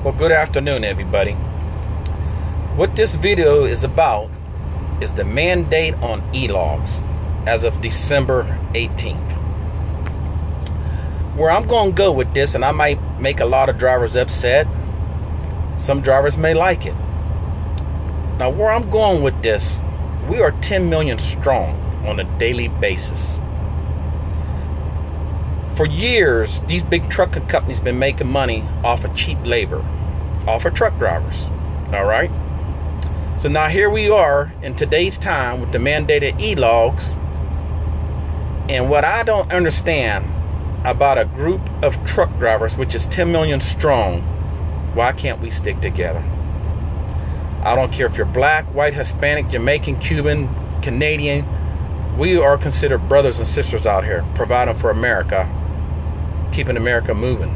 Well, good afternoon, everybody. What this video is about is the mandate on E-Logs as of December 18th. Where I'm going to go with this, and I might make a lot of drivers upset. Some drivers may like it. Now, where I'm going with this, we are 10 million strong on a daily basis. For years, these big trucking companies been making money off of cheap labor, off of truck drivers. All right. So now here we are in today's time with the mandated E-Logs. And what I don't understand about a group of truck drivers, which is 10 million strong, why can't we stick together? I don't care if you're black, white, Hispanic, Jamaican, Cuban, Canadian. We are considered brothers and sisters out here, providing for America, keeping America moving.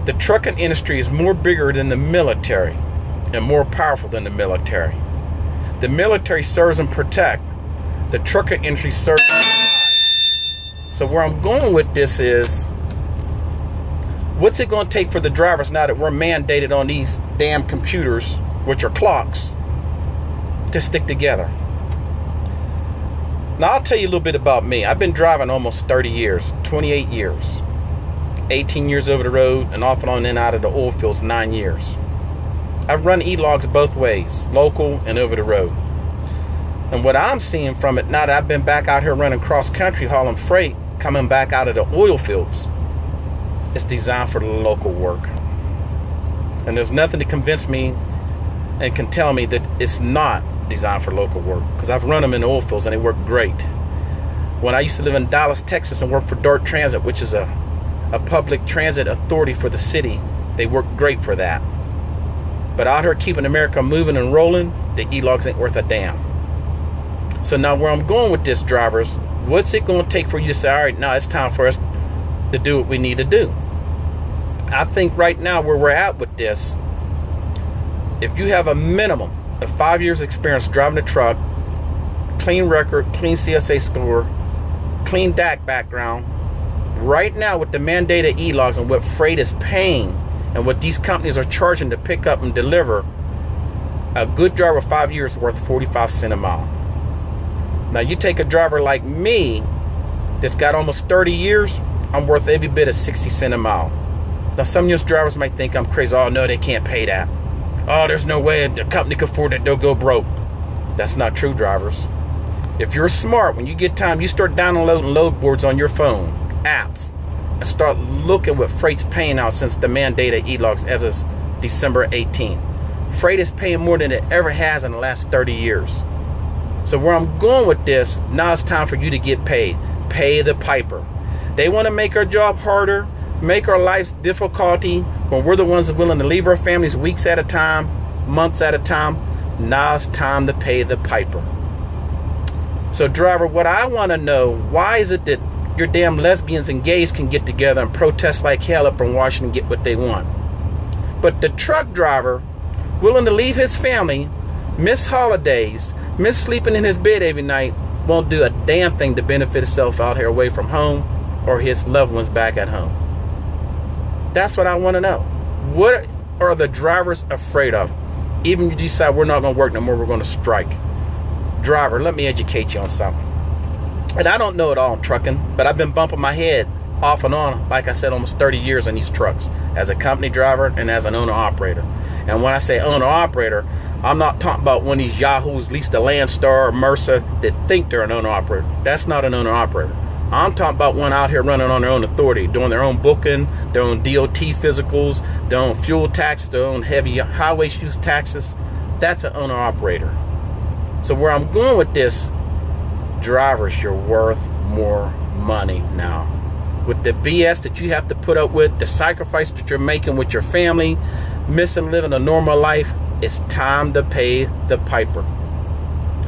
The trucking industry is more bigger than the military and more powerful than the military. The military serves and protects. The trucking industry serves and provides. So where I'm going with this is, what's it going to take for the drivers now that we're mandated on these damn computers, which are clocks, to stick together? Now, I'll tell you a little bit about me. I've been driving almost 30 years, 28 years, 18 years over the road, and off and on in and out of the oil fields, 9 years. I've run E-Logs both ways, local and over the road. And what I'm seeing from it, now that I've been back out here running cross-country, hauling freight, coming back out of the oil fields, it's designed for the local work. And there's nothing to convince me and can tell me that it's not designed for local work, because I've run them in the oil fields and they work great. When I used to live in Dallas, Texas, and work for DART Transit, which is a public transit authority for the city, they work great for that. But out here keeping America moving and rolling, the E-Logs ain't worth a damn. So now where I'm going with this, drivers, what's it going to take for you to say, all right, now it's time for us to do what we need to do? I think right now where we're at with this, if you have a minimum of 5 years experience driving a truck, clean record, clean CSA score, clean DAC background, right now with the mandated E-Logs and what freight is paying and what these companies are charging to pick up and deliver, a good driver with 5 years is worth 45 cents a mile. Now you take a driver like me that's got almost 30 years, I'm worth every bit of 60 cents a mile. Now some of those drivers might think I'm crazy. Oh no, they can't pay that. Oh, there's no way the company can afford it, they'll go broke. That's not true, drivers. If you're smart, when you get time, you start downloading load boards on your phone, apps, and start looking what freight's paying out since the mandated E-Logs as of December 18th. Freight is paying more than it ever has in the last 30 years. So where I'm going with this, now it's time for you to get paid. Pay the piper. They want to make our job harder, make our lives difficulty, when we're the ones that are willing to leave our families weeks at a time, months at a time. Now it's time to pay the piper. So driver, what I want to know, why is it that your damn lesbians and gays can get together and protest like hell up in Washington and get what they want, but the truck driver willing to leave his family, miss holidays, miss sleeping in his bed every night, won't do a damn thing to benefit himself out here away from home or his loved ones back at home? That's what I want to know. What are the drivers afraid of? Even if you decide we're not going to work no more, we're going to strike. Driver, let me educate you on something. And I don't know it all in trucking, but I've been bumping my head off and on, like I said, almost 30 years on these trucks as a company driver and as an owner-operator. And when I say owner-operator, I'm not talking about one of these yahoos, leased a Landstar or Mercer, that think they're an owner-operator. That's not an owner-operator. I'm talking about one out here running on their own authority, doing their own booking, their own DOT physicals, their own fuel taxes, their own heavy highway use taxes. That's an owner-operator. So where I'm going with this, drivers, you're worth more money now. With the BS that you have to put up with, the sacrifice that you're making with your family, missing living a normal life, it's time to pay the piper.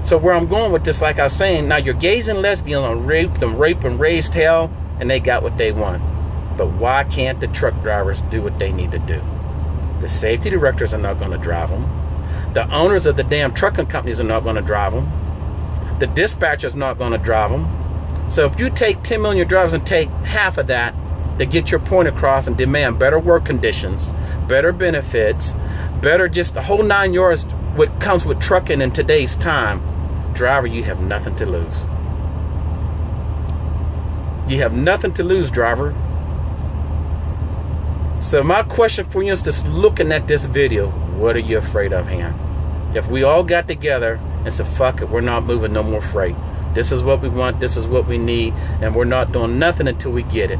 So where I'm going with this, like I was saying, now your gays and lesbians are raped and raised hell, and they got what they want. But why can't the truck drivers do what they need to do? The safety directors are not going to drive them. The owners of the damn trucking companies are not going to drive them. The dispatcher's not going to drive them. So if you take 10 million drivers and take half of that, to get your point across and demand better work conditions, better benefits, better just the whole 9 yards what comes with trucking in today's time, driver, you have nothing to lose. You have nothing to lose, driver. So my question for you is just looking at this video, what are you afraid of, Han? If we all got together and said, fuck it, we're not moving no more freight. This is what we want, this is what we need, and we're not doing nothing until we get it.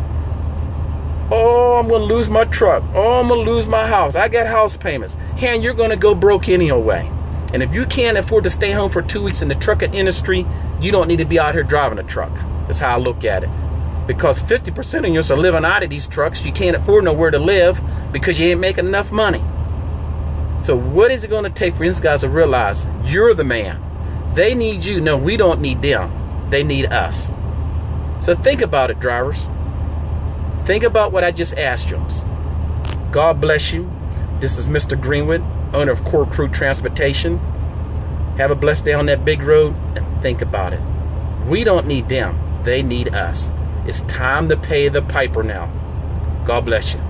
Oh, I'm gonna lose my truck. Oh, I'm gonna lose my house. I got house payments. Han, you're gonna go broke anyway. And if you can't afford to stay home for 2 weeks in the trucking industry, you don't need to be out here driving a truck. That's how I look at it. Because 50% of you are living out of these trucks. You can't afford nowhere to live because you ain't making enough money. So what is it gonna take for these guys to realize you're the man? They need you. No, we don't need them. They need us. So think about it, drivers. Think about what I just asked you. God bless you. This is Mr. Greenwood, owner of Core Crew Transportation. Have a blessed day on that big road, and think about it. We don't need them. They need us. It's time to pay the piper now. God bless you.